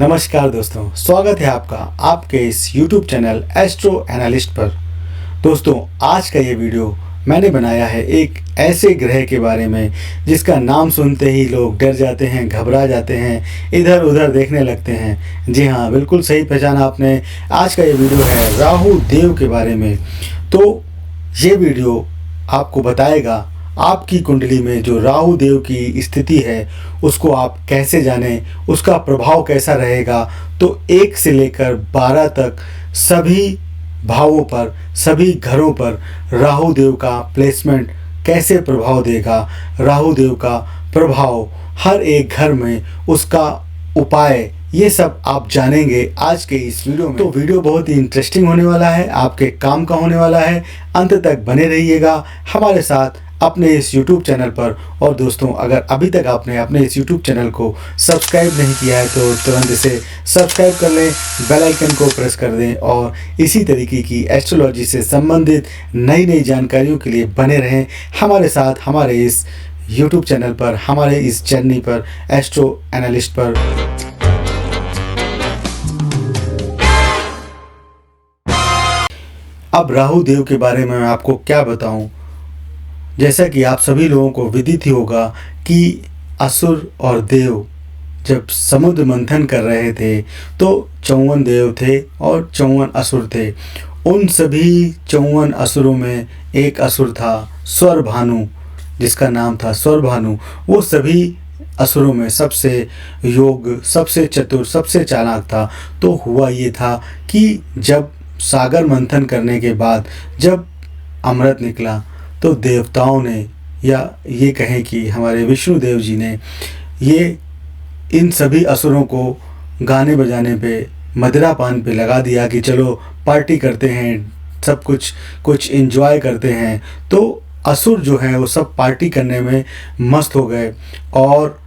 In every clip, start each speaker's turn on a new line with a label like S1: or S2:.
S1: नमस्कार दोस्तों, स्वागत है आपका आपके इस YouTube चैनल एस्ट्रो एनालिस्ट पर। दोस्तों, आज का ये वीडियो मैंने बनाया है एक ऐसे ग्रह के बारे में जिसका नाम सुनते ही लोग डर जाते हैं, घबरा जाते हैं, इधर उधर देखने लगते हैं। जी हाँ, बिल्कुल सही पहचाना आपने। आज का ये वीडियो है राहु देव के बारे में। तो ये वीडियो आपको बताएगा आपकी कुंडली में जो राहु देव की स्थिति है उसको आप कैसे जानें, उसका प्रभाव कैसा रहेगा। तो 1 से लेकर 12 तक सभी भावों पर, सभी घरों पर राहु देव का प्लेसमेंट कैसे प्रभाव देगा, राहु देव का प्रभाव हर एक घर में, उसका उपाय, ये सब आप जानेंगे आज के इस वीडियो में। तो वीडियो बहुत ही इंटरेस्टिंग होने वाला है, आपके काम का होने वाला है। अंत तक बने रहिएगा हमारे साथ अपने इस YouTube चैनल पर। और दोस्तों, अगर अभी तक आपने अपने इस YouTube चैनल को सब्सक्राइब नहीं किया है तो तुरंत इसे सब्सक्राइब कर लें, बेल आइकन को प्रेस कर दें और इसी तरीके की एस्ट्रोलॉजी से संबंधित नई नई जानकारियों के लिए बने रहें हमारे साथ, हमारे इस YouTube चैनल पर, हमारे इस चैनल पर, एस्ट्रो एनालिस्ट पर। अब राहु देव के बारे में मैं आपको क्या बताऊं। जैसा कि आप सभी लोगों को विदित ही होगा कि असुर और देव जब समुद्र मंथन कर रहे थे तो 54 देव थे और 54 असुर थे। उन सभी 54 असुरों में एक असुर था स्वरभानु, जिसका नाम था स्वरभानु। वो सभी असुरों में सबसे योग्य, सबसे चतुर, सबसे चालाक था। तो हुआ ये था कि जब सागर मंथन करने के बाद जब अमृत निकला तो देवताओं ने, या ये कहें कि हमारे विष्णु देव जी ने, ये इन सभी असुरों को गाने बजाने पे, मदिरा पान पे लगा दिया कि चलो पार्टी करते हैं, सब कुछ एंजॉय करते हैं। तो असुर जो हैं वो सब पार्टी करने में मस्त हो गए। और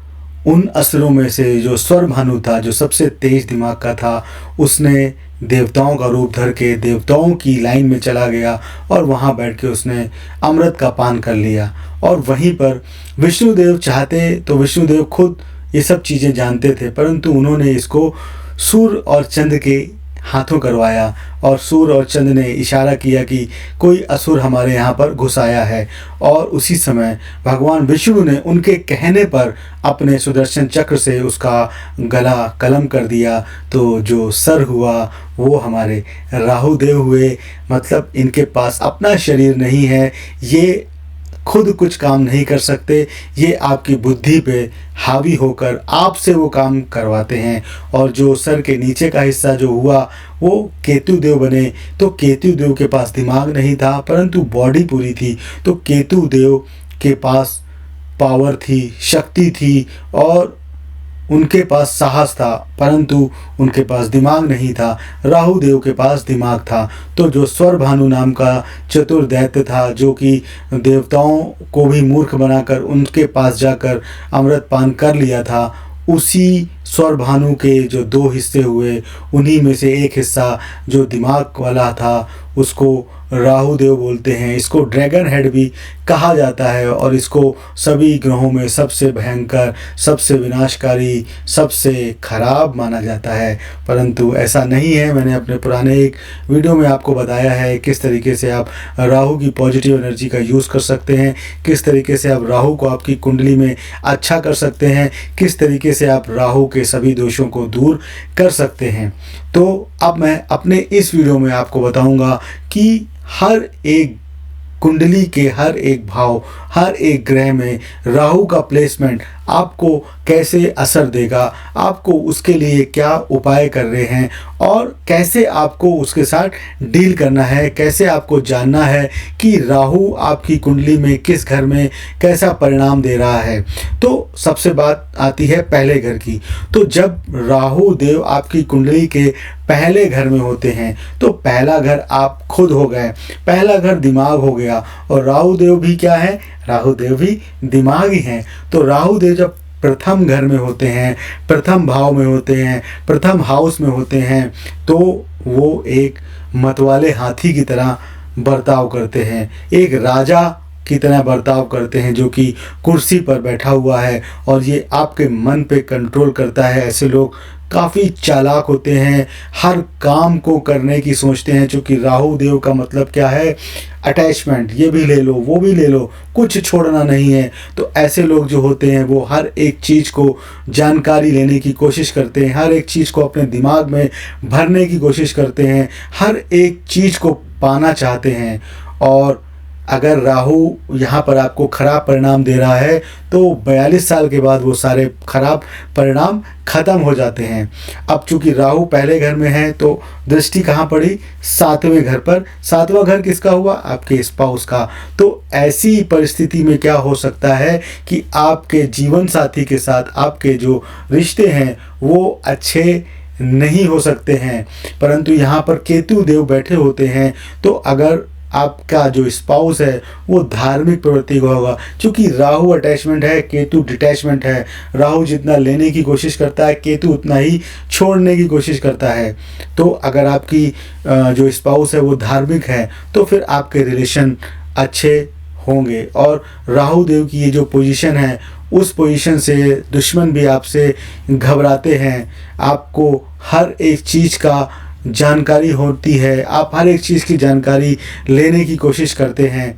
S1: उन असुरों में से जो स्वरभानु था, जो सबसे तेज दिमाग का था, उसने देवताओं का रूप धर के देवताओं की लाइन में चला गया और वहाँ बैठ के उसने अमृत का पान कर लिया। और वहीं पर विष्णुदेव चाहते तो विष्णुदेव खुद ये सब चीज़ें जानते थे, परंतु उन्होंने इसको सूर्य और चंद्र के हाथों करवाया और सूर्य और चंद्र ने इशारा किया कि कोई असुर हमारे यहाँ पर घुस आया है। और उसी समय भगवान विष्णु ने उनके कहने पर अपने सुदर्शन चक्र से उसका गला कलम कर दिया। तो जो सर हुआ वो हमारे राहु देव हुए। मतलब इनके पास अपना शरीर नहीं है, ये खुद कुछ काम नहीं कर सकते, ये आपकी बुद्धि पे हावी होकर आपसे वो काम करवाते हैं। और जो सर के नीचे का हिस्सा जो हुआ वो केतु देव बने। तो केतु देव के पास दिमाग नहीं था परंतु बॉडी पूरी थी। तो केतु देव के पास पावर थी, शक्ति थी और उनके पास साहस था, परंतु उनके पास दिमाग नहीं था। राहु देव के पास दिमाग था। तो जो स्वरभानु नाम का चतुर दैत्य था, जो कि देवताओं को भी मूर्ख बनाकर उनके पास जाकर अमृत पान कर लिया था, उसी स्वरभानु के जो 2 हिस्से हुए, उन्हीं में से एक हिस्सा जो दिमाग वाला था उसको राहु देव बोलते हैं। इसको ड्रैगन हेड भी कहा जाता है और इसको सभी ग्रहों में सबसे भयंकर, सबसे विनाशकारी, सबसे खराब माना जाता है। परंतु ऐसा नहीं है। मैंने अपने पुराने एक वीडियो में आपको बताया है किस तरीके से आप राहु की पॉजिटिव एनर्जी का यूज़ कर सकते हैं, किस तरीके से आप राहु को आपकी कुंडली में अच्छा कर सकते हैं, किस तरीके से आप राहु के सभी दोषों को दूर कर सकते हैं। तो अब मैं अपने इस वीडियो में आपको बताऊंगा कि हर एक कुंडली के हर एक भाव, हर एक ग्रह में राहु का प्लेसमेंट आपको कैसे असर देगा, आपको उसके लिए क्या उपाय कर रहे हैं और कैसे आपको उसके साथ डील करना है, कैसे आपको जानना है कि राहु आपकी कुंडली में किस घर में कैसा परिणाम दे रहा है। तो सबसे बात आती है पहले घर की। तो जब राहु देव आपकी कुंडली के पहले घर में होते हैं तो पहला घर आप खुद हो गए, पहला घर दिमाग हो गया। और राहु देव भी क्या है? राहु देव भी दिमाग ही हैं। तो राहु देव जब प्रथम घर में होते हैं, प्रथम भाव में होते हैं, प्रथम हाउस में होते हैं, तो वो एक मतवाले हाथी की तरह बर्ताव करते हैं, एक राजा की तरह बर्ताव करते हैं जो कि कुर्सी पर बैठा हुआ है और ये आपके मन पे कंट्रोल करता है। ऐसे लोग काफ़ी चालाक होते हैं, हर काम को करने की सोचते हैं। चूँकि राहु देव का मतलब क्या है, अटैचमेंट, ये भी ले लो वो भी ले लो, कुछ छोड़ना नहीं है। तो ऐसे लोग जो होते हैं वो हर एक चीज़ को जानकारी लेने की कोशिश करते हैं, हर एक चीज़ को अपने दिमाग में भरने की कोशिश करते हैं, हर एक चीज़ को पाना चाहते हैं। और अगर राहु यहाँ पर आपको खराब परिणाम दे रहा है तो 42 साल के बाद वो सारे खराब परिणाम खत्म हो जाते हैं। अब चूंकि राहु पहले घर में है तो दृष्टि कहाँ पड़ी, 7वें घर पर। 7वां घर किसका हुआ, आपके स्पाउस का। तो ऐसी परिस्थिति में क्या हो सकता है कि आपके जीवन साथी के साथ आपके जो रिश्ते हैं वो अच्छे नहीं हो सकते हैं। परंतु यहाँ पर केतु देव बैठे होते हैं तो अगर आपका जो स्पाउस है वो धार्मिक प्रवृत्ति का होगा। क्योंकि राहु अटैचमेंट है, केतु डिटैचमेंट है। राहु जितना लेने की कोशिश करता है, केतु उतना ही छोड़ने की कोशिश करता है। तो अगर आपकी जो स्पाउस है वो धार्मिक है तो फिर आपके रिलेशन अच्छे होंगे। और राहु देव की ये जो पोजीशन है उस पोजीशन से दुश्मन भी आपसे घबराते हैं। आपको हर एक चीज़ का जानकारी होती है, आप हर एक चीज़ की जानकारी लेने की कोशिश करते हैं।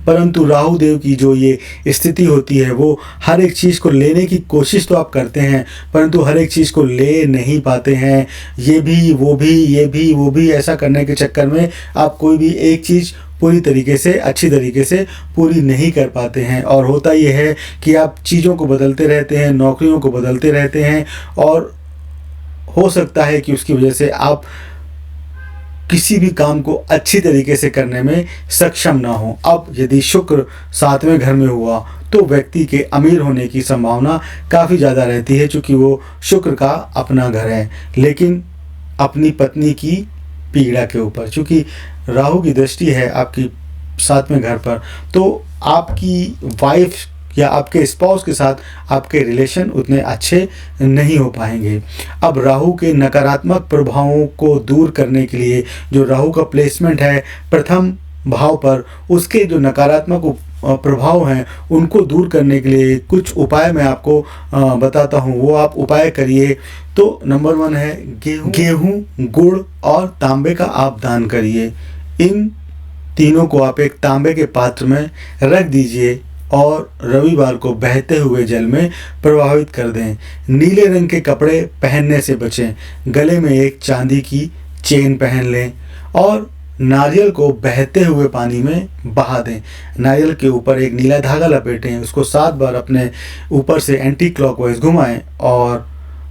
S1: परंतु राहु देव की जो ये स्थिति होती है वो हर एक चीज़ को लेने की कोशिश तो आप करते हैं परंतु हर एक चीज़ को ले नहीं पाते हैं। ये भी वो भी, ये भी वो भी, ऐसा करने के चक्कर में आप कोई भी एक चीज़ पूरी तरीके से, अच्छी तरीके से पूरी नहीं कर पाते हैं। और होता ये है कि आप चीज़ों को बदलते रहते हैं, नौकरियों को बदलते रहते हैं और हो सकता है कि उसकी वजह से आप किसी भी काम को अच्छी तरीके से करने में सक्षम ना हो। अब यदि शुक्र 7वें घर में हुआ तो व्यक्ति के अमीर होने की संभावना काफ़ी ज़्यादा रहती है, क्योंकि वो शुक्र का अपना घर है। लेकिन अपनी पत्नी की पीड़ा के ऊपर, क्योंकि राहु की दृष्टि है आपकी 7वें घर पर, तो आपकी वाइफ या आपके स्पाउस के साथ आपके रिलेशन उतने अच्छे नहीं हो पाएंगे। अब राहु के नकारात्मक प्रभावों को दूर करने के लिए, जो राहु का प्लेसमेंट है प्रथम भाव पर, उसके जो नकारात्मक प्रभाव हैं उनको दूर करने के लिए कुछ उपाय मैं आपको बताता हूँ, वो आप उपाय करिए। तो नंबर 1 है गेहूँ, गुड़ और तांबे का आप दान करिए। इन तीनों को आप एक तांबे के पात्र में रख दीजिए और रविवार को बहते हुए जल में प्रवाहित कर दें। नीले रंग के कपड़े पहनने से बचें। गले में एक चांदी की चेन पहन लें और नारियल को बहते हुए पानी में बहा दें। नारियल के ऊपर एक नीला धागा लपेटें, उसको 7 बार अपने ऊपर से एंटी क्लॉकवाइज घुमाएं और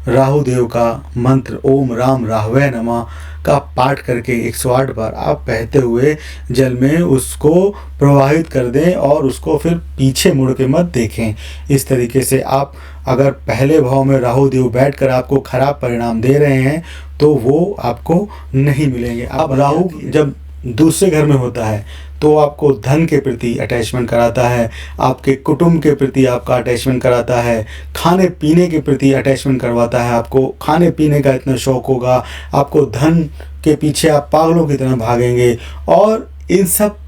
S1: राहु देव का मंत्र ओम राम राहवे नमः का पाठ करके 108 बार आप बहते हुए जल में उसको प्रवाहित कर दें और उसको फिर पीछे मुड़ के मत देखें। इस तरीके से आप अगर पहले भाव में राहु देव बैठकर आपको खराब परिणाम दे रहे हैं तो वो आपको नहीं मिलेंगे। अब राहु जब दूसरे घर में होता है तो आपको धन के प्रति अटैचमेंट कराता है, आपके कुटुंब के प्रति आपका अटैचमेंट कराता है, खाने पीने के प्रति अटैचमेंट करवाता है। आपको खाने पीने का इतना शौक होगा, आपको धन के पीछे आप पागलों की तरह भागेंगे और इन सब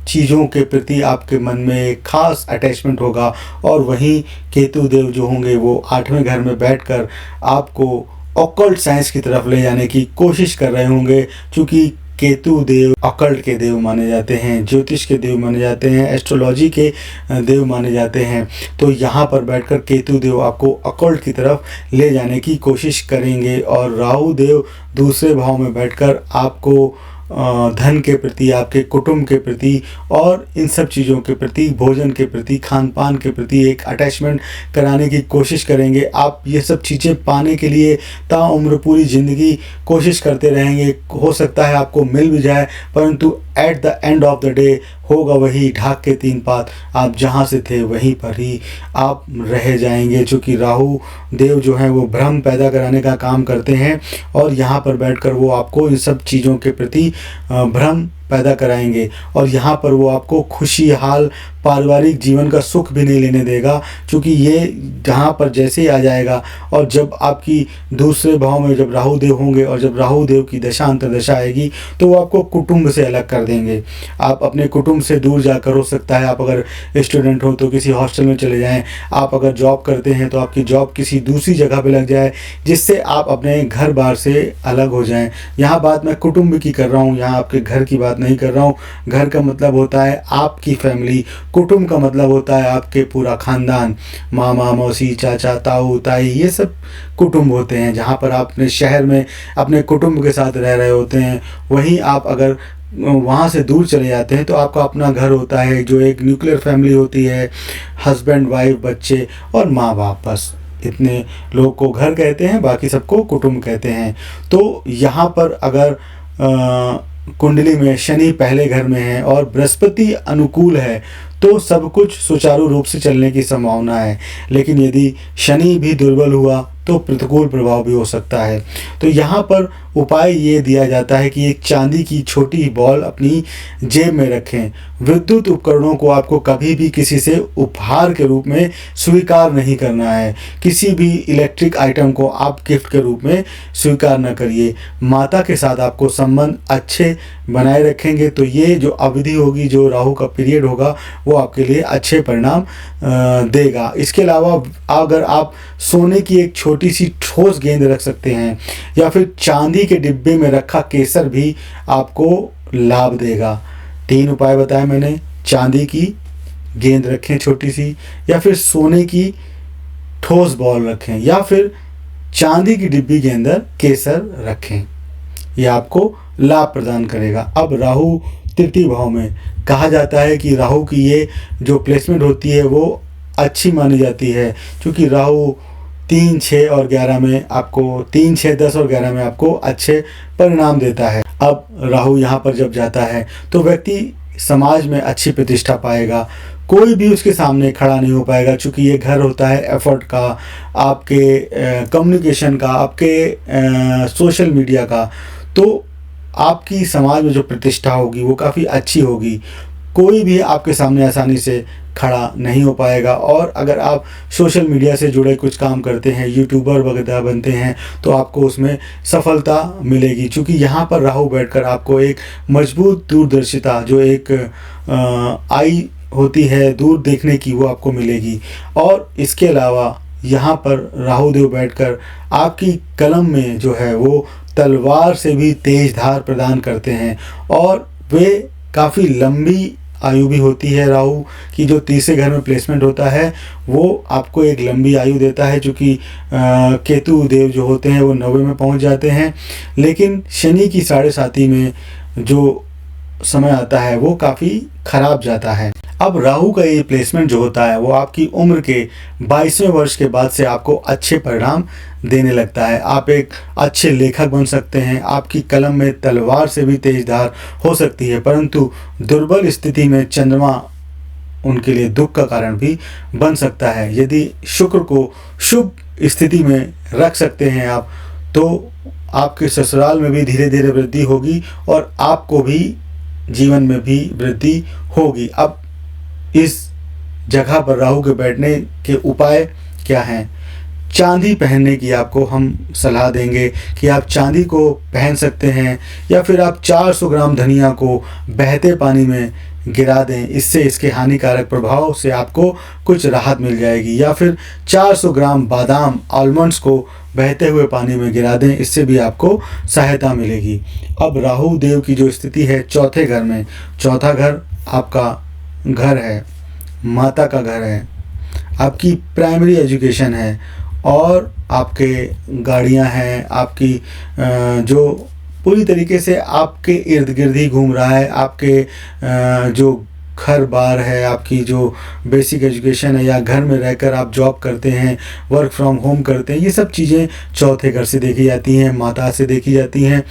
S1: चीज़ों के प्रति आपके मन में एक खास अटैचमेंट होगा। और वहीं केतु देव जो होंगे वो 8वें घर में बैठकर आपको ऑकल्ट साइंस की तरफ ले जाने की कोशिश कर रहे होंगे, क्योंकि केतु देव ऑकल्ट के देव माने जाते हैं, ज्योतिष के देव माने जाते हैं, एस्ट्रोलॉजी के देव माने जाते हैं। तो यहाँ पर बैठकर केतु देव आपको ऑकल्ट की तरफ ले जाने की कोशिश करेंगे और राहु देव दूसरे भाव में बैठकर आपको धन के प्रति, आपके कुटुंब के प्रति और इन सब चीज़ों के प्रति, भोजन के प्रति, खान पान के प्रति एक अटैचमेंट कराने की कोशिश करेंगे। आप ये सब चीज़ें पाने के लिए ताउम्र पूरी ज़िंदगी कोशिश करते रहेंगे। हो सकता है आपको मिल भी जाए, परंतु at the end of the day होगा वही ढाक के 3 पात, आप जहाँ से थे वहीं पर ही आप रह जाएंगे। चूँकि राहु देव जो हैं वो भ्रम पैदा कराने का काम करते हैं और यहाँ पर बैठकर वो आपको इन सब चीज़ों के प्रति भ्रम पैदा कराएंगे और यहाँ पर वो आपको खुशहाल पारिवारिक जीवन का सुख भी नहीं लेने देगा, क्योंकि ये जहाँ पर जैसे ही आ जाएगा और जब आपकी दूसरे भाव में जब राहु देव होंगे और जब राहु देव की दशा अंतर्दशा आएगी तो वो आपको कुटुंब से अलग कर देंगे। आप अपने कुटुंब से दूर जाकर, हो सकता है आप अगर स्टूडेंट हो तो किसी हॉस्टल में चले जाएं, आप अगर जॉब करते हैं तो आपकी जॉब किसी दूसरी जगह पे लग जाए, जिससे आप अपने घर बार से अलग हो जाएं। यहाँ बात मैं कुटुंब की कर रहा हूँ, यहाँ आपके घर की बात नहीं कर रहा हूँ। घर का मतलब होता है आपकी फैमिली, कुटुंब का मतलब होता है आपके पूरा खानदान, मामा मौसी चाचा ताऊ ताई, ये सब कुटुंब होते हैं। जहाँ पर आप अपने शहर में अपने कुटुंब के साथ रह रहे होते हैं, वहीं आप अगर वहाँ से दूर चले जाते हैं तो आपका अपना घर होता है, जो एक न्यूक्लियर फैमिली होती है, हस्बैंड वाइफ बच्चे और माँ बाप, बस इतने लोग को घर कहते हैं, बाकी सबको कुटुंब कहते हैं। तो यहाँ पर अगर कुंडली में शनि पहले घर में है और बृहस्पति अनुकूल है तो सब कुछ सुचारू रूप से चलने की संभावना है। लेकिन यदि शनि भी दुर्बल हुआ तो प्रतिकूल प्रभाव भी हो सकता है। तो यहाँ पर उपाय ये दिया जाता है कि एक चांदी की छोटी बॉल अपनी जेब में रखें। विद्युत उपकरणों को आपको कभी भी किसी से उपहार के रूप में स्वीकार नहीं करना है। किसी भी इलेक्ट्रिक आइटम को आप गिफ्ट के रूप में स्वीकार न करिए। माता के साथ आपको संबंध अच्छे बनाए रखेंगे तो ये जो अवधि होगी, जो राहु का पीरियड होगा, वो आपके लिए अच्छे परिणाम देगा। इसके अलावा अगर आप सोने की एक छोटी सी ठोस गेंद रख सकते हैं या फिर चांदी के डिब्बे में रखा केसर भी आपको लाभ देगा। 3 उपाय बताए मैंने, चांदी की गेंद रखें छोटी सी, या फिर सोने की ठोस बॉल रखें, या फिर चांदी की डिब्बी के अंदर केसर रखें। यह आपको लाभ प्रदान करेगा। अब राहु तृतीय भाव में, कहा जाता है कि राहु की ये जो प्लेसमेंट होती है वो अच्छी मानी जाती है, क्योंकि राहु 3, 6 और 11 में आपको 3, 6, 10 और 11 में आपको अच्छे परिणाम देता है। अब राहु यहाँ पर जब जाता है तो व्यक्ति समाज में अच्छी प्रतिष्ठा पाएगा, कोई भी उसके सामने खड़ा नहीं हो पाएगा, क्योंकि ये घर होता है एफर्ट का, आपके कम्युनिकेशन का, आपके सोशल मीडिया का। तो आपकी समाज में जो प्रतिष्ठा होगी वो काफ़ी अच्छी होगी। कोई भी आपके सामने आसानी से खड़ा नहीं हो पाएगा। और अगर आप सोशल मीडिया से जुड़े कुछ काम करते हैं, यूट्यूबर वगैरह बनते हैं, तो आपको उसमें सफलता मिलेगी, क्योंकि यहाँ पर राहु बैठकर आपको एक मजबूत दूरदर्शिता, जो एक आई होती है दूर देखने की, वो आपको मिलेगी। और इसके अलावा यहाँ पर राहु देव बैठकर आपकी कलम में जो है वो तलवार से भी तेज धार प्रदान करते हैं, और वे काफ़ी लंबी आयु भी होती है। राहु की जो तीसरे घर में प्लेसमेंट होता है वो आपको एक लंबी आयु देता है, क्योंकि केतु देव जो होते हैं वो 90 में पहुंच जाते हैं। लेकिन शनि की 7.5 में जो समय आता है वो काफ़ी खराब जाता है। अब राहु का ये प्लेसमेंट जो होता है वो आपकी उम्र के 22वें वर्ष के बाद से आपको अच्छे परिणाम देने लगता है। आप एक अच्छे लेखक बन सकते हैं, आपकी कलम में तलवार से भी तेज धार हो सकती है, परंतु दुर्बल स्थिति में चंद्रमा उनके लिए दुख का कारण भी बन सकता है। यदि शुक्र को शुभ स्थिति में रख सकते हैं आप, तो आपके ससुराल में भी धीरे धीरे वृद्धि होगी और आपको भी जीवन में भी वृद्धि होगी। अब इस जगह पर राहु के बैठने के उपाय क्या हैं? चांदी पहनने की आपको हम सलाह देंगे कि आप चांदी को पहन सकते हैं, या फिर आप 400 ग्राम धनिया को बहते पानी में गिरा दें, इससे इसके हानिकारक प्रभाव से आपको कुछ राहत मिल जाएगी। या फिर 400 ग्राम बादाम आलमंड्स को बहते हुए पानी में गिरा दें, इससे भी आपको सहायता मिलेगी। अब राहु देव की जो स्थिति है चौथे घर में, चौथा घर आपका घर है, माता का घर है, आपकी प्राइमरी एजुकेशन है, और आपके गाड़ियां हैं, आपकी जो पूरी तरीके से आपके इर्द गिर्द ही घूम रहा है, आपके जो घर बार है, आपकी जो बेसिक एजुकेशन है, या घर में रहकर आप जॉब करते हैं, वर्क फ्रॉम होम करते हैं, ये सब चीज़ें चौथे घर से देखी जाती हैं, माता से देखी जाती हैं।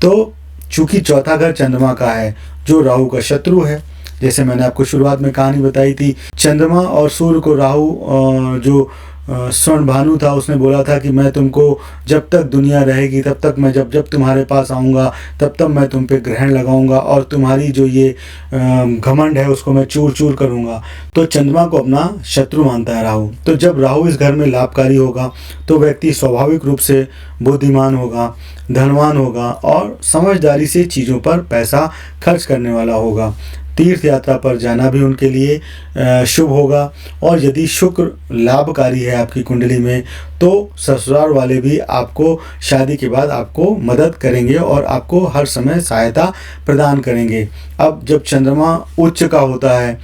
S1: तो चूँकि चौथा घर चंद्रमा का है जो राहु का शत्रु है, जैसे मैंने आपको शुरुआत में कहानी बताई थी, चंद्रमा और सूर्य को राहु जो स्वर्ण भानु था, उसने बोला था कि मैं तुमको जब तक दुनिया रहेगी तब तक मैं जब जब तुम्हारे पास आऊँगा तब तब मैं तुम पे ग्रहण लगाऊंगा और तुम्हारी जो ये घमंड है उसको मैं चूर चूर करूंगा। तो चंद्रमा को अपना शत्रु मानता है राहु। तो जब राहु इस घर में लाभकारी होगा तो व्यक्ति स्वाभाविक रूप से बुद्धिमान होगा, धनवान होगा और समझदारी से चीज़ों पर पैसा खर्च करने वाला होगा। तीर्थ यात्रा पर जाना भी उनके लिए शुभ होगा। और यदि शुक्र लाभकारी है आपकी कुंडली में तो ससुराल वाले भी आपको शादी के बाद आपको मदद करेंगे और आपको हर समय सहायता प्रदान करेंगे। अब जब चंद्रमा उच्च का होता है,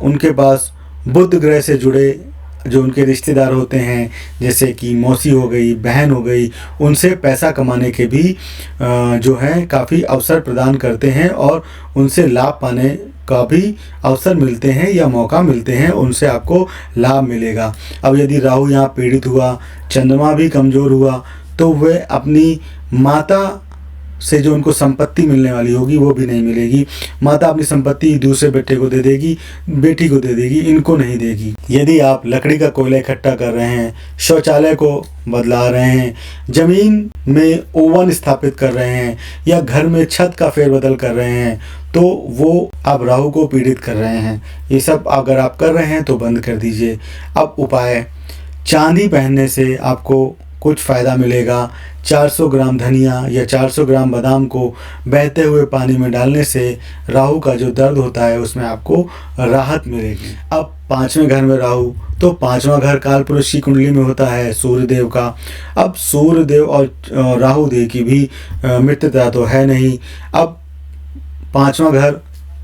S1: उनके पास बुध ग्रह से जुड़े जो उनके रिश्तेदार होते हैं, जैसे कि मौसी हो गई, बहन हो गई, उनसे पैसा कमाने के भी जो है काफ़ी अवसर प्रदान करते हैं और उनसे लाभ पाने का भी अवसर मिलते हैं या मौका मिलते हैं, उनसे आपको लाभ मिलेगा। अब यदि राहु यहाँ पीड़ित हुआ, चंद्रमा भी कमज़ोर हुआ, तो वह अपनी माता से जो उनको संपत्ति मिलने वाली होगी वो भी नहीं मिलेगी। माता अपनी संपत्ति दूसरे बेटे को दे देगी, बेटी को दे देगी, इनको नहीं देगी। यदि आप लकड़ी का कोयला इकट्ठा कर रहे हैं, शौचालय को बदला रहे हैं, जमीन में ओवन स्थापित कर रहे हैं या घर में छत का फेरबदल कर रहे हैं, तो वो आप राहु को पीड़ित कर रहे हैं। ये सब अगर आप कर रहे हैं तो बंद कर दीजिए। अब उपाय, चांदी पहनने से आपको कुछ फ़ायदा मिलेगा। 400 ग्राम धनिया या 400 ग्राम बादाम को बहते हुए पानी में डालने से राहु का जो दर्द होता है उसमें आपको राहत मिलेगी। अब 5वें घर में राहु, तो 5वां घर काल पुरुष की कुंडली में होता है सूर्यदेव का। अब सूर्यदेव और राहु देव की भी मित्रता तो है नहीं। अब 5वां घर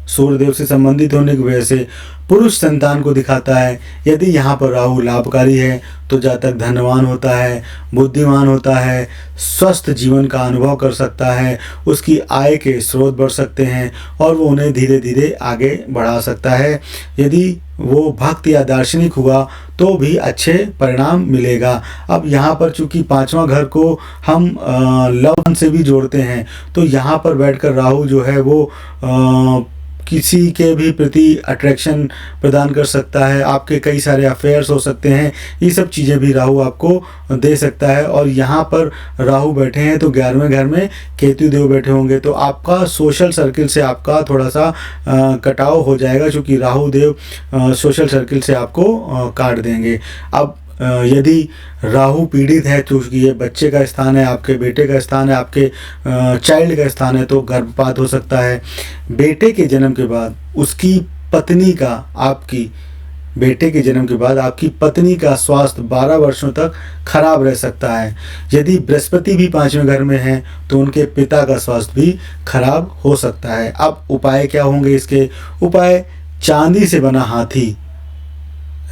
S1: सूर्यदेव से संबंधित होने की वजह से पुरुष संतान को दिखाता है। यदि यहाँ पर राहु लाभकारी है तो जातक धनवान होता है, बुद्धिमान होता है, स्वस्थ जीवन का अनुभव कर सकता है, उसकी आय के स्रोत बढ़ सकते हैं और वो उन्हें धीरे धीरे आगे बढ़ा सकता है। यदि वो भक्त या दार्शनिक हुआ तो भी अच्छे परिणाम मिलेगा। अब यहाँ पर चूंकि 5वां घर को हम लव से भी जोड़ते हैं, तो यहाँ पर बैठकर राहु जो है वो किसी के भी प्रति अट्रैक्शन प्रदान कर सकता है, आपके कई सारे अफेयर्स हो सकते हैं, ये सब चीज़ें भी राहु आपको दे सकता है। और यहाँ पर राहु बैठे हैं तो 11वें घर में केतु देव बैठे होंगे, तो आपका सोशल सर्किल से आपका थोड़ा सा कटाव हो जाएगा, क्योंकि राहु देव सोशल सर्किल से आपको काट देंगे। अब यदि राहु पीड़ित है, चूँकि ये बच्चे का स्थान है, आपके बेटे का स्थान है, आपके चाइल्ड का स्थान है, तो गर्भपात हो सकता है। बेटे के जन्म के बाद उसकी पत्नी का, आपकी बेटे के जन्म के बाद आपकी पत्नी का स्वास्थ्य 12 वर्षों तक खराब रह सकता है। यदि बृहस्पति भी 5वें घर में है तो उनके पिता का स्वास्थ्य भी खराब हो सकता है। अब उपाय क्या होंगे इसके? उपाय, चांदी से बना हाथी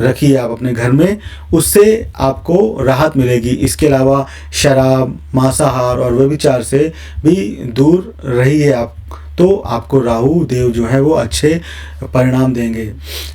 S1: रखिए आप अपने घर में, उससे आपको राहत मिलेगी। इसके अलावा शराब, मांसाहार और व्यभिचार से भी दूर रहिए आप, तो आपको राहु देव जो है वो अच्छे परिणाम देंगे।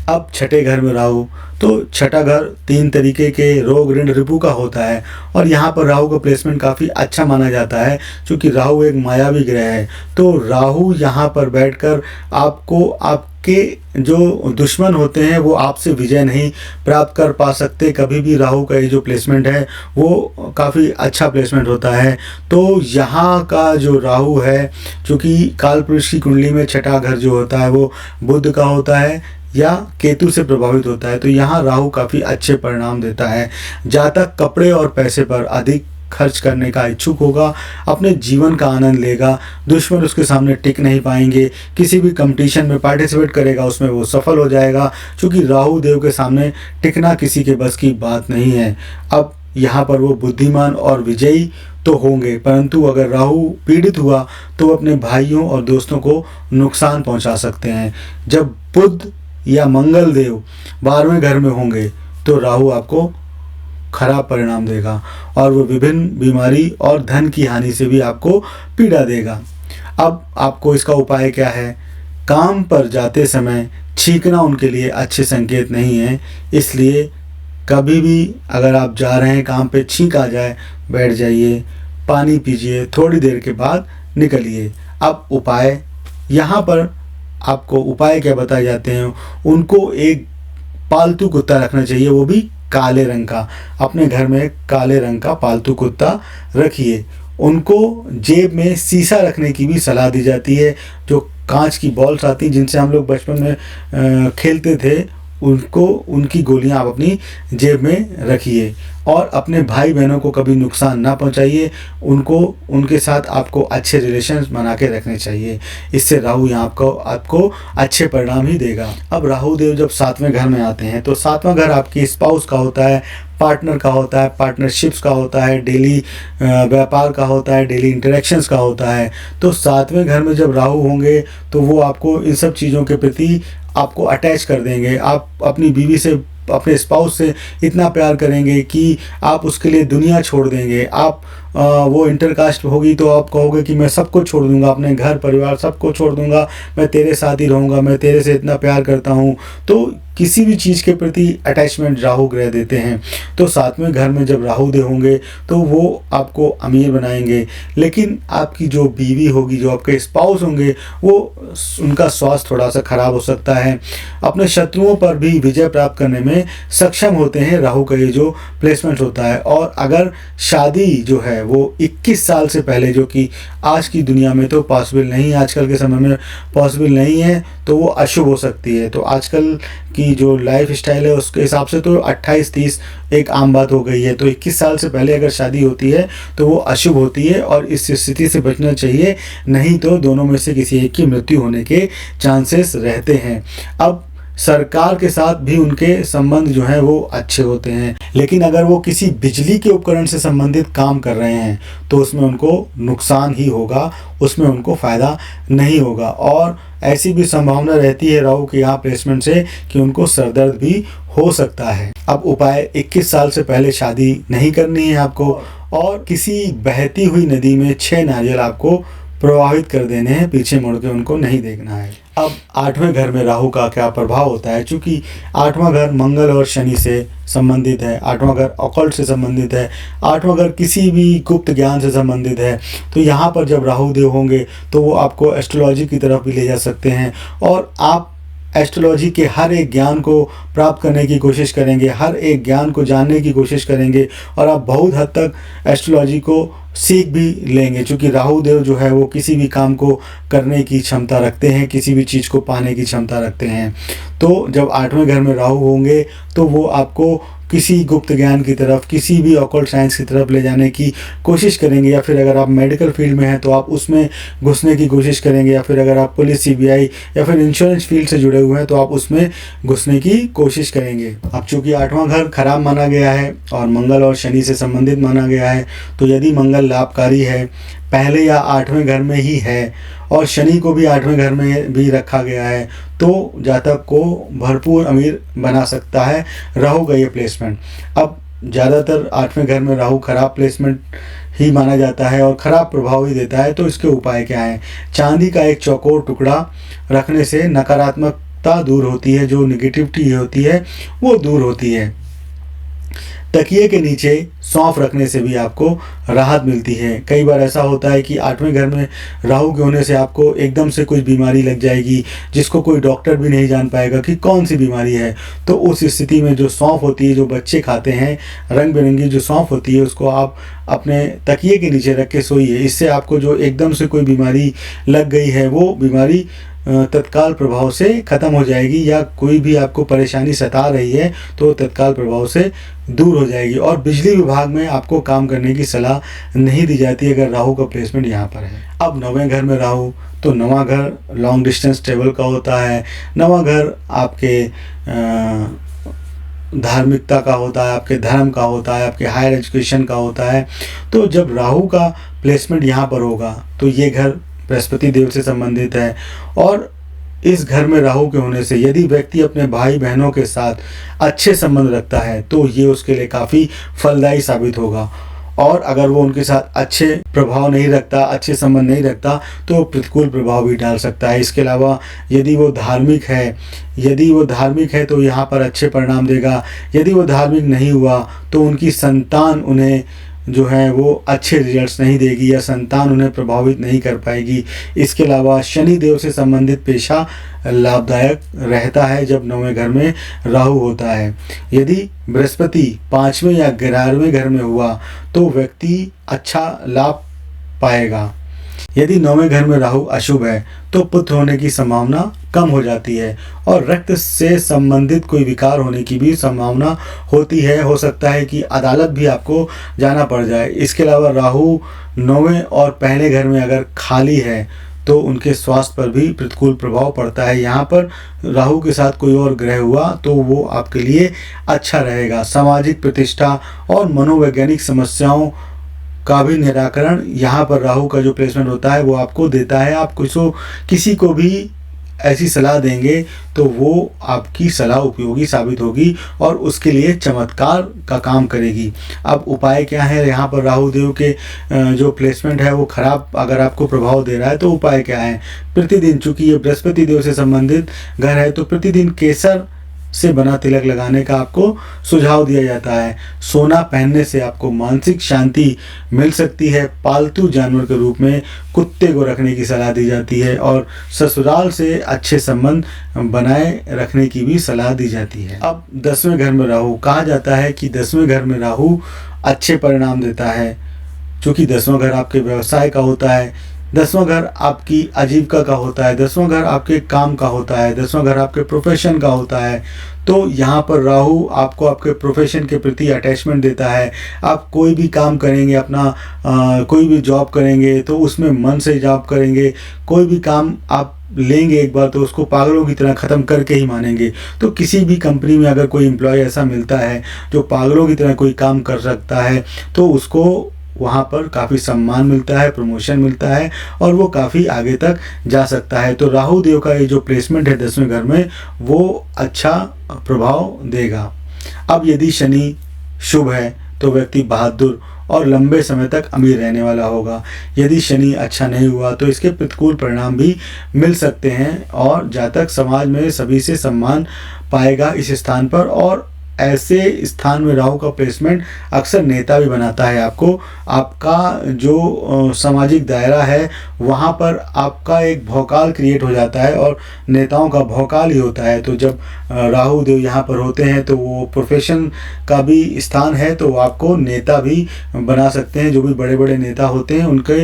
S1: अब 6ठे घर में राहु, तो 6ठा घर 3 तरीके के रोग ऋण रिपु का होता है और यहाँ पर राहु का प्लेसमेंट काफ़ी अच्छा माना जाता है, क्योंकि राहु एक मायावी ग्रह है। तो राहु यहाँ पर बैठकर आपको, आपके जो दुश्मन होते हैं वो आपसे विजय नहीं प्राप्त कर पा सकते कभी भी। राहु का ये जो प्लेसमेंट है वो काफ़ी अच्छा प्लेसमेंट होता है। तो यहाँ का जो राहु है, चूँकि काल पुरुष की कुंडली में 6ठा घर जो होता है वो बुध का होता है या केतु से प्रभावित होता है, तो यहाँ राहु काफ़ी अच्छे परिणाम देता है। जातक कपड़े और पैसे पर अधिक खर्च करने का इच्छुक होगा, अपने जीवन का आनंद लेगा, दुश्मन उसके सामने टिक नहीं पाएंगे। किसी भी कंपटीशन में पार्टिसिपेट करेगा उसमें वो सफल हो जाएगा, क्योंकि राहु देव के सामने टिकना किसी के बस की बात नहीं है। अब यहाँ पर वो बुद्धिमान और विजयी तो होंगे, परंतु अगर राहु पीड़ित हुआ तो अपने भाइयों और दोस्तों को नुकसान पहुँचा सकते हैं। जब बुध या मंगल देव 12वें घर में होंगे तो राहु आपको खराब परिणाम देगा और वो विभिन्न बीमारी और धन की हानि से भी आपको पीड़ा देगा। अब आपको इसका उपाय क्या है? काम पर जाते समय छींकना उनके लिए अच्छे संकेत नहीं है, इसलिए कभी भी अगर आप जा रहे हैं काम पे, छींक आ जाए, बैठ जाइए, पानी पीजिए, थोड़ी देर के बाद निकलिए। अब उपाय, यहाँ पर आपको उपाय क्या बताए जाते हैं? उनको एक पालतू कुत्ता रखना चाहिए, वो भी काले रंग का, अपने घर में काले रंग का पालतू कुत्ता रखिए। उनको जेब में शीशा रखने की भी सलाह दी जाती है। जो कांच की बॉल्स आती जिनसे हम लोग बचपन में खेलते थे, उनको उनकी गोलियां आप अपनी जेब में रखिए। और अपने भाई बहनों को कभी नुकसान ना पहुंचाइए। उनके साथ आपको अच्छे रिलेशंस बना के रखने चाहिए। इससे राहु यहाँ आपको अच्छे परिणाम ही देगा। अब राहु देव जब 7वें घर में आते हैं तो 7वां घर आपकी स्पाउस का होता है, पार्टनर का होता है, पार्टनरशिप्स का होता है, डेली व्यापार का होता है, डेली इंटरेक्शंस का होता है। तो 7वें घर में जब राहु होंगे तो वो आपको इन सब चीज़ों के प्रति आपको अटैच कर देंगे। आप अपनी बीवी से, अपने स्पाउस से इतना प्यार करेंगे कि आप उसके लिए दुनिया छोड़ देंगे। आप वो इंटरकास्ट होगी तो आप कहोगे कि मैं सबको छोड़ दूंगा, अपने घर परिवार सबको छोड़ दूंगा, मैं तेरे साथ ही रहूँगा, मैं तेरे से इतना प्यार करता हूँ। तो किसी भी चीज़ के प्रति अटैचमेंट राहु ग्रह देते हैं। तो 7वें घर में जब राहु देव होंगे तो वो आपको अमीर बनाएंगे। लेकिन आपकी जो बीवी होगी, जो आपके स्पाउस होंगे, वो उनका स्वास्थ्य थोड़ा सा खराब हो सकता है। अपने शत्रुओं पर भी विजय प्राप्त करने में सक्षम होते हैं राहु का ये जो प्लेसमेंट होता है। और अगर शादी जो है वो 21 साल से पहले, जो कि आज की दुनिया में तो पॉसिबल नहीं, आजकल के समय में पॉसिबल नहीं है, तो वो अशुभ हो सकती है। तो आजकल की जो लाइफ स्टाइल है उसके हिसाब से तो 28-30 एक आम बात हो गई है। तो 21 साल से पहले अगर शादी होती है तो वो अशुभ होती है और इस स्थिति से बचना चाहिए, नहीं तो दोनों में से किसी एक की मृत्यु होने के चांसेस रहते हैं। अब सरकार के साथ भी उनके संबंध जो है वो अच्छे होते हैं। लेकिन अगर वो किसी बिजली के उपकरण से संबंधित काम कर रहे हैं तो उसमें उनको नुकसान ही होगा, उसमें उनको फ़ायदा नहीं होगा। और ऐसी भी संभावना रहती है राहु के यहाँ प्लेसमेंट से कि उनको सरदर्द भी हो सकता है। अब उपाय, 21 साल से पहले शादी नहीं करनी है आपको, और किसी बहती हुई नदी में 6 नारियल आपको प्रवाहित कर देने हैं, पीछे मुड़ के उनको नहीं देखना है। अब 8वें घर में राहु का क्या प्रभाव होता है? चूंकि 8वां घर मंगल और शनि से संबंधित है, 8वां घर ऑकल्ट से संबंधित है, 8वां घर किसी भी गुप्त ज्ञान से संबंधित है। तो यहाँ पर जब राहु देव होंगे तो वो आपको एस्ट्रोलॉजी की तरफ भी ले जा सकते हैं और आप एस्ट्रोलॉजी के हर एक ज्ञान को प्राप्त करने की कोशिश करेंगे, हर एक ज्ञान को जानने की कोशिश करेंगे और आप बहुत हद तक एस्ट्रोलॉजी को सीख भी लेंगे। क्योंकि राहु देव जो है वो किसी भी काम को करने की क्षमता रखते हैं, किसी भी चीज़ को पाने की क्षमता रखते हैं। तो जब 8वें घर में राहु होंगे तो वो आपको किसी गुप्त ज्ञान की तरफ, किसी भी ऑकल्ट साइंस की तरफ ले जाने की कोशिश करेंगे, या फिर अगर आप मेडिकल फील्ड में हैं तो आप उसमें घुसने की कोशिश करेंगे, या फिर अगर आप पुलिस, सीबीआई या फिर इंश्योरेंस फील्ड से जुड़े हुए हैं तो आप उसमें घुसने की कोशिश करेंगे। अब चूंकि 8वां घर खराब माना गया है और मंगल और शनि से संबंधित माना गया है, तो यदि मंगल लाभकारी है, पहले या 8वें घर में ही है और शनि को भी 8वें घर में भी रखा गया है, तो जातक को भरपूर अमीर बना सकता है राहु का ये प्लेसमेंट। अब ज़्यादातर 8वें घर में राहु खराब प्लेसमेंट ही माना जाता है और ख़राब प्रभाव ही देता है। तो इसके उपाय क्या हैं? चांदी का एक चौकोर टुकड़ा रखने से नकारात्मकता दूर होती है, जो निगेटिविटी होती है वो दूर होती है। तकिए के नीचे सौंफ रखने से भी आपको राहत मिलती है। कई बार ऐसा होता है कि 8वें घर में राहु के होने से आपको एकदम से कुछ बीमारी लग जाएगी जिसको कोई डॉक्टर भी नहीं जान पाएगा कि कौन सी बीमारी है। तो उस स्थिति में जो सौंफ होती है, जो बच्चे खाते हैं, रंग बिरंगी जो सौंफ होती है, उसको आप अपने तकिए के नीचे रख के सोइए। इससे आपको जो एकदम से कोई बीमारी लग गई है वो बीमारी तत्काल प्रभाव से ख़त्म हो जाएगी, या कोई भी आपको परेशानी सता रही है तो तत्काल प्रभाव से दूर हो जाएगी। और बिजली विभाग में आपको काम करने की सलाह नहीं दी जाती अगर राहु का प्लेसमेंट यहाँ पर है। अब 9वें घर में राहु, तो 9वां घर लॉन्ग डिस्टेंस ट्रेवल का होता है। 9वां घर आपके धार्मिकता का होता है, आपके धर्म का होता है, आपके हायर एजुकेशन का होता है। तो जब राहु का प्लेसमेंट यहाँ पर होगा तो ये घर बृहस्पति देव से संबंधित है, और इस घर में राहु के होने से यदि व्यक्ति अपने भाई बहनों के साथ अच्छे संबंध रखता है तो ये उसके लिए काफ़ी फलदायी साबित होगा। और अगर वो उनके साथ अच्छे प्रभाव नहीं रखता, अच्छे संबंध नहीं रखता, तो प्रतिकूल प्रभाव भी डाल सकता है। इसके अलावा यदि वो धार्मिक है तो यहाँ पर अच्छे परिणाम देगा। यदि वो धार्मिक नहीं हुआ तो उनकी संतान उन्हें जो है वो अच्छे रिजल्ट्स नहीं देगी या संतान उन्हें प्रभावित नहीं कर पाएगी। इसके अलावा शनि देव से संबंधित पेशा लाभदायक रहता है जब 9वें घर में राहु होता है। यदि बृहस्पति 5वें या 11वें घर में हुआ तो व्यक्ति अच्छा लाभ पाएगा। यदि 9वें घर में राहु अशुभ है तो पुत्र होने की संभावना कम हो जाती है और रक्त से संबंधित कोई विकार होने की भी संभावना होती है। हो सकता है कि अदालत भी आपको जाना पड़ जाए। इसके अलावा राहु 9वें और पहले घर में अगर खाली है तो उनके स्वास्थ्य पर भी प्रतिकूल प्रभाव पड़ता है। यहाँ पर राहु के साथ कोई और ग्रह हुआ तो वो आपके लिए अच्छा रहेगा। सामाजिक प्रतिष्ठा और मनोवैज्ञानिक समस्याओं का भी निराकरण यहाँ पर राहु का जो प्लेसमेंट होता है वो आपको देता है। आप किसी को भी ऐसी सलाह देंगे तो वो आपकी सलाह उपयोगी साबित होगी और उसके लिए चमत्कार का काम करेगी। अब उपाय क्या है? यहाँ पर राहु देव के जो प्लेसमेंट है वो खराब अगर आपको प्रभाव दे रहा है तो उपाय क्या है? प्रतिदिन, चूंकि ये बृहस्पति देव से संबंधित घर है तो प्रतिदिन केसर से बना तिलक लगाने का आपको सुझाव दिया जाता है। सोना पहनने से आपको मानसिक शांति मिल सकती है। पालतू जानवर के रूप में कुत्ते को रखने की सलाह दी जाती है और ससुराल से अच्छे संबंध बनाए रखने की भी सलाह दी जाती है। अब 10वें घर में राहु, कहा जाता है कि 10वें घर में राहु अच्छे परिणाम देता है। चूँकि 10वां घर आपके व्यवसाय का होता है, 10वां घर आपकी आजीविका का होता है, 10वां घर आपके काम का होता है, 10वां घर आपके प्रोफेशन का होता है। तो यहाँ पर राहु आपको आपके प्रोफेशन के प्रति अटैचमेंट देता है। आप कोई भी काम करेंगे, अपना कोई भी जॉब करेंगे तो उसमें मन से जॉब करेंगे। कोई भी काम आप लेंगे एक बार तो उसको पागलों की तरह ख़त्म करके ही मानेंगे। तो किसी भी कंपनी में अगर कोई एम्प्लॉय ऐसा मिलता है जो पागलों की तरह कोई काम कर सकता है तो उसको वहाँ पर काफ़ी सम्मान मिलता है, प्रमोशन मिलता है और वो काफ़ी आगे तक जा सकता है। तो राहु देव का ये जो प्लेसमेंट है 10वें घर में वो अच्छा प्रभाव देगा। अब यदि शनि शुभ है तो व्यक्ति बहादुर और लंबे समय तक अमीर रहने वाला होगा। यदि शनि अच्छा नहीं हुआ तो इसके प्रतिकूल परिणाम भी मिल सकते हैं और जातक समाज में सभी से सम्मान पाएगा इस स्थान पर। और ऐसे स्थान में राहु का प्लेसमेंट अक्सर नेता भी बनाता है आपको। आपका जो सामाजिक दायरा है वहाँ पर आपका एक भौकाल क्रिएट हो जाता है और नेताओं का भौकाल ही होता है। तो जब राहु देव यहाँ पर होते हैं तो वो प्रोफेशन का भी स्थान है तो वो आपको नेता भी बना सकते हैं। जो भी बड़े बड़े नेता होते हैं उनके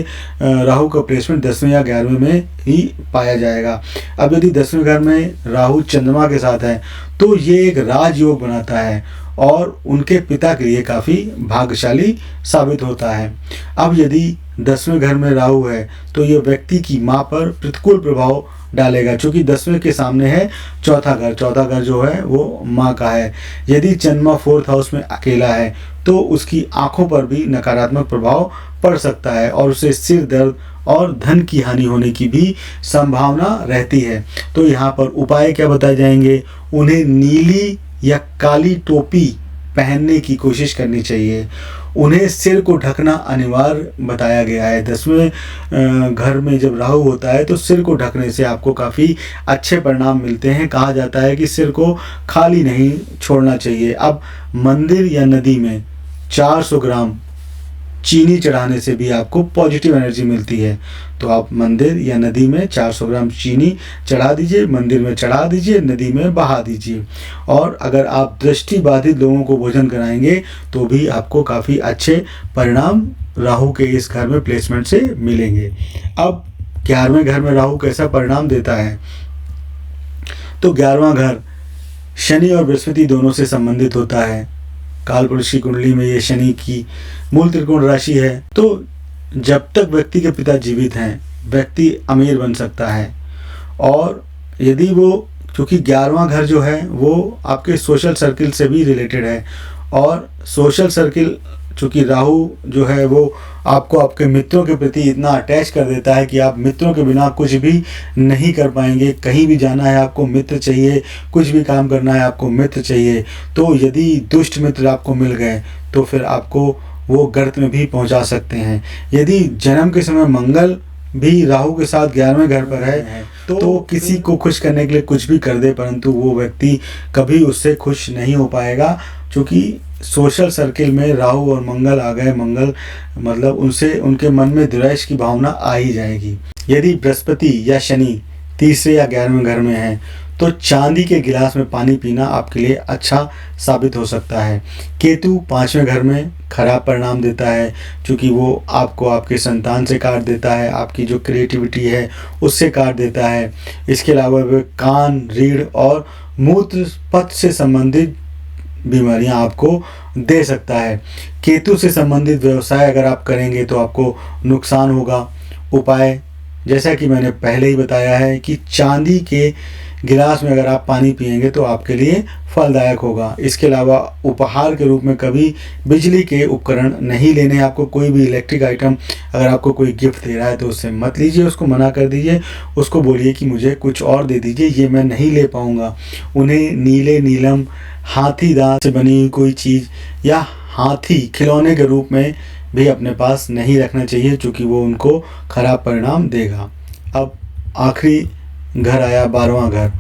S1: राहु का प्लेसमेंट 10वें या 11वें में ही पाया जाएगा। अब यदि 10वें घर में राहु चंद्रमा के साथ है तो ये एक राजयोग बनाता है और उनके पिता के लिए काफ़ी भाग्यशाली साबित होता है। अब यदि 10वें घर में राहु है तो ये व्यक्ति की माँ पर प्रतिकूल प्रभाव डालेगा। चूँकि 10वें के सामने है चौथा घर जो है वो माँ का है। यदि चंद्रमा 4th हाउस में अकेला है तो उसकी आंखों पर भी नकारात्मक प्रभाव पड़ सकता है और उसे सिर दर्द और धन की हानि होने की भी संभावना रहती है। तो यहाँ पर उपाय क्या बताए जाएंगे? उन्हें नीली या काली टोपी पहनने की कोशिश करनी चाहिए। उन्हें सिर को ढकना अनिवार्य बताया गया है। 10वें घर में जब राहु होता है तो सिर को ढकने से आपको काफ़ी अच्छे परिणाम मिलते हैं। कहा जाता है कि सिर को खाली नहीं छोड़ना चाहिए। अब मंदिर या नदी में 400 ग्राम चीनी चढ़ाने से भी आपको पॉजिटिव एनर्जी मिलती है। तो आप मंदिर या नदी में 400 ग्राम चीनी चढ़ा दीजिए, मंदिर में चढ़ा दीजिए, नदी में बहा दीजिए। और अगर आप दृष्टि बाधित लोगों को भोजन कराएंगे तो भी आपको काफ़ी अच्छे परिणाम राहु के इस घर में प्लेसमेंट से मिलेंगे। अब 11वें घर में राहु कैसा परिणाम देता है? तो 11वां घर शनि और बृहस्पति दोनों से संबंधित होता है। कालपुरुष की कुंडली में ये शनि की मूल त्रिकोण राशि है। तो जब तक व्यक्ति के पिता जीवित हैं व्यक्ति अमीर बन सकता है। और यदि वो, क्योंकि 11वां घर जो है वो आपके सोशल सर्किल से भी रिलेटेड है और सोशल सर्किल, चूँकि राहु जो है वो आपको आपके मित्रों के प्रति इतना अटैच कर देता है कि आप मित्रों के बिना कुछ भी नहीं कर पाएंगे। कहीं भी जाना है आपको मित्र चाहिए, कुछ भी काम करना है आपको मित्र चाहिए। तो यदि दुष्ट मित्र आपको मिल गए तो फिर आपको वो गर्त में भी पहुंचा सकते हैं। यदि जन्म के समय मंगल भी राहु के साथ 11वें घर पर है तो किसी को खुश करने के लिए कुछ भी कर दे परंतु वो व्यक्ति कभी उससे खुश नहीं हो पाएगा। क्योंकि सोशल सर्किल में राहु और मंगल आ गए, मंगल मतलब उनसे उनके मन में द्वेष की भावना आ ही जाएगी। यदि बृहस्पति या शनि तीसरे या 11वें घर में है तो चांदी के गिलास में पानी पीना आपके लिए अच्छा साबित हो सकता है। केतु 5वें घर में खराब परिणाम देता है, क्योंकि वो आपको आपके संतान से काट देता है, आपकी जो क्रिएटिविटी है उससे काट देता है। इसके अलावा वह कान, रीढ़ और मूत्र पथ से संबंधित बीमारियां आपको दे सकता है। केतु से संबंधित व्यवसाय अगर आप करेंगे तो आपको नुकसान होगा। उपाय जैसा कि मैंने पहले ही बताया है कि चांदी के गिलास में अगर आप पानी पिएंगे तो आपके लिए फलदायक होगा। इसके अलावा उपहार के रूप में कभी बिजली के उपकरण नहीं लेने। आपको कोई भी इलेक्ट्रिक आइटम अगर आपको कोई गिफ्ट दे रहा है तो उससे मत लीजिए, उसको मना कर दीजिए। उसको बोलिए कि मुझे कुछ और दे दीजिए, ये मैं नहीं ले पाऊँगा। उन्हें नीले, नीलम, हाथी दांत से बनी हुई कोई चीज़ या हाथी खिलौने के रूप में भी अपने पास नहीं रखना चाहिए, क्योंकि वो उनको खराब परिणाम देगा। अब आखिरी घर आया 12वां घर।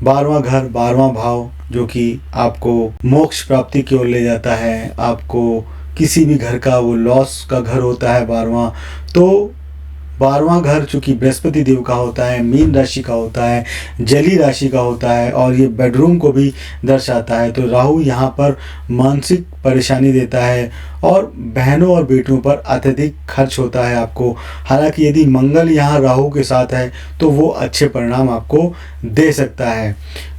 S1: 12वां घर 12वां भाव, जो कि आपको मोक्ष प्राप्ति की ओर ले जाता है। आपको किसी भी घर का वो लॉस का घर होता है 12वां। तो 12वां घर चूँकि बृहस्पति देव का होता है, मीन राशि का होता है, जली राशि का होता है और ये बेडरूम को भी दर्शाता है। तो राहु यहाँ पर मानसिक परेशानी देता है और बहनों और बेटियों पर अत्यधिक खर्च होता है आपको। हालांकि यदि मंगल यहाँ राहु के साथ है तो वो अच्छे परिणाम आपको दे सकता है।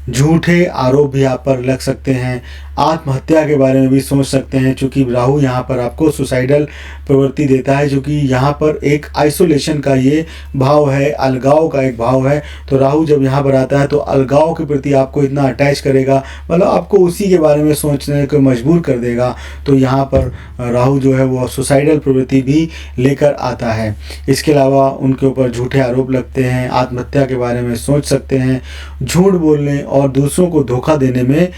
S1: झूठे आरोप भी आप पर लग सकते हैं। आत्महत्या के बारे में भी सोच सकते हैं, क्योंकि राहु यहाँ पर आपको सुसाइडल प्रवृत्ति देता है, क्योंकि यहाँ पर एक आइसोलेशन का ये भाव है, अलगाव का एक भाव है। तो राहु जब यहाँ पर आता है तो अलगाव के प्रति आपको इतना अटैच करेगा, मतलब आपको उसी के बारे में सोचने को मजबूर कर देगा। तो यहाँ पर राहु जो है वो सुसाइडल प्रवृत्ति भी लेकर आता है। इसके अलावा उनके ऊपर झूठे आरोप लगते हैं, आत्महत्या के बारे में सोच सकते हैं। झूठ बोलने और दूसरों को धोखा देने में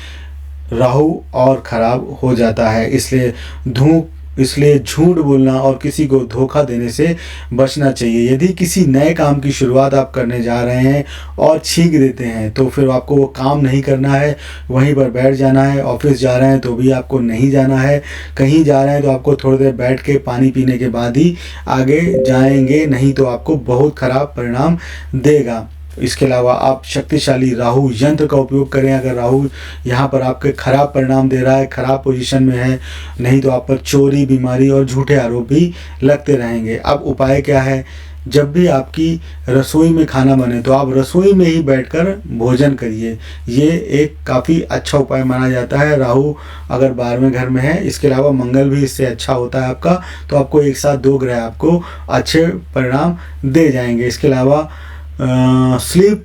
S1: राहु और खराब हो जाता है। इसलिए झूठ बोलना और किसी को धोखा देने से बचना चाहिए। यदि किसी नए काम की शुरुआत आप करने जा रहे हैं और छींक देते हैं तो फिर आपको वो काम नहीं करना है, वहीं पर बैठ जाना है। ऑफिस जा रहे हैं तो भी आपको नहीं जाना है, कहीं जा रहे हैं तो आपको थोड़ी देर बैठ के पानी पीने के बाद ही आगे जाएंगे, नहीं तो आपको बहुत खराब परिणाम देगा। इसके अलावा आप शक्तिशाली राहु यंत्र का उपयोग करें। अगर राहु यहाँ पर आपके खराब परिणाम दे रहा है, खराब पोजीशन में है, नहीं तो आप पर चोरी, बीमारी और झूठे आरोप भी लगते रहेंगे। अब उपाय क्या है? जब भी आपकी रसोई में खाना बने तो आप रसोई में ही बैठकर भोजन करिए। ये एक काफ़ी अच्छा उपाय माना जाता है राहु अगर 12वें घर में है। इसके अलावा मंगल भी इससे अच्छा होता है आपका, तो आपको एक साथ 2 ग्रह आपको अच्छे परिणाम दे जाएंगे। इसके अलावा स्लीप,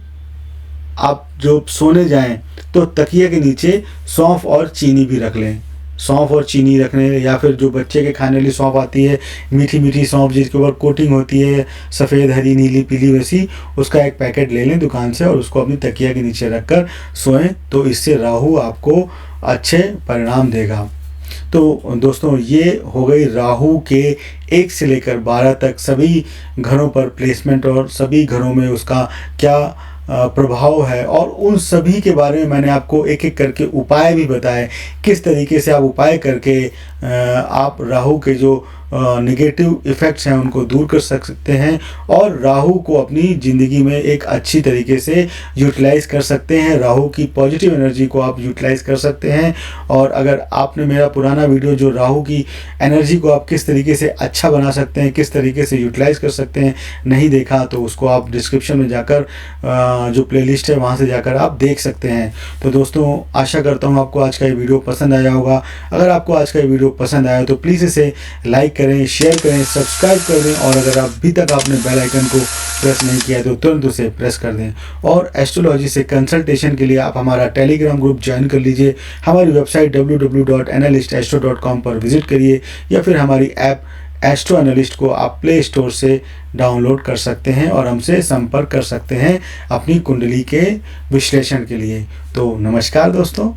S1: आप जो सोने जाएं तो तकिए के नीचे सौंफ और चीनी भी रख लें। सौंफ और चीनी रखने, या फिर जो बच्चे के खाने वाली सौंफ आती है, मीठी मीठी सौंफ जिसके ऊपर कोटिंग होती है सफ़ेद, हरी, नीली, पीली, वैसी, उसका एक पैकेट ले लें दुकान से और उसको अपनी तकिया के नीचे रखकर सोएं। तो इससे राहु आपको अच्छे परिणाम देगा। तो दोस्तों, ये हो गई राहु के 1 से लेकर 12 तक सभी घरों पर प्लेसमेंट और सभी घरों में उसका क्या प्रभाव है, और उन सभी के बारे में मैंने आपको एक एक करके उपाय भी बताए, किस तरीके से आप उपाय करके आप राहु के जो नेगेटिव इफ़ेक्ट्स हैं उनको दूर कर सकते हैं और राहु को अपनी ज़िंदगी में एक अच्छी तरीके से यूटिलाइज़ कर सकते हैं। राहु की पॉजिटिव एनर्जी को आप यूटिलाइज़ कर सकते हैं। और अगर आपने मेरा पुराना वीडियो जो राहु की एनर्जी को आप किस तरीके से अच्छा बना सकते हैं, किस तरीके से यूटिलाइज़ कर सकते हैं, नहीं देखा तो उसको आप डिस्क्रिप्शन में जाकर जो प्लेलिस्ट है वहाँ से जाकर आप देख सकते हैं। तो दोस्तों, आशा करता हूँ आपको आज का ये वीडियो पसंद आया होगा। अगर आपको आज का ये वीडियो पसंद आया तो प्लीज़ इसे लाइक करें, शेयर करें, सब्सक्राइब कर दें, और अगर अभी तक आपने बेल आइकन को प्रेस नहीं किया है तो तुरंत उसे प्रेस कर दें। और एस्ट्रोलॉजी से कंसल्टेशन के लिए आप हमारा टेलीग्राम ग्रुप ज्वाइन कर लीजिए। हमारी वेबसाइट www.analystastro.com पर विजिट करिए, या फिर हमारी ऐप एस्ट्रो एनालिस्ट को आप प्ले स्टोर से डाउनलोड कर सकते हैं और हमसे संपर्क कर सकते हैं अपनी कुंडली के विश्लेषण के लिए। तो नमस्कार दोस्तों।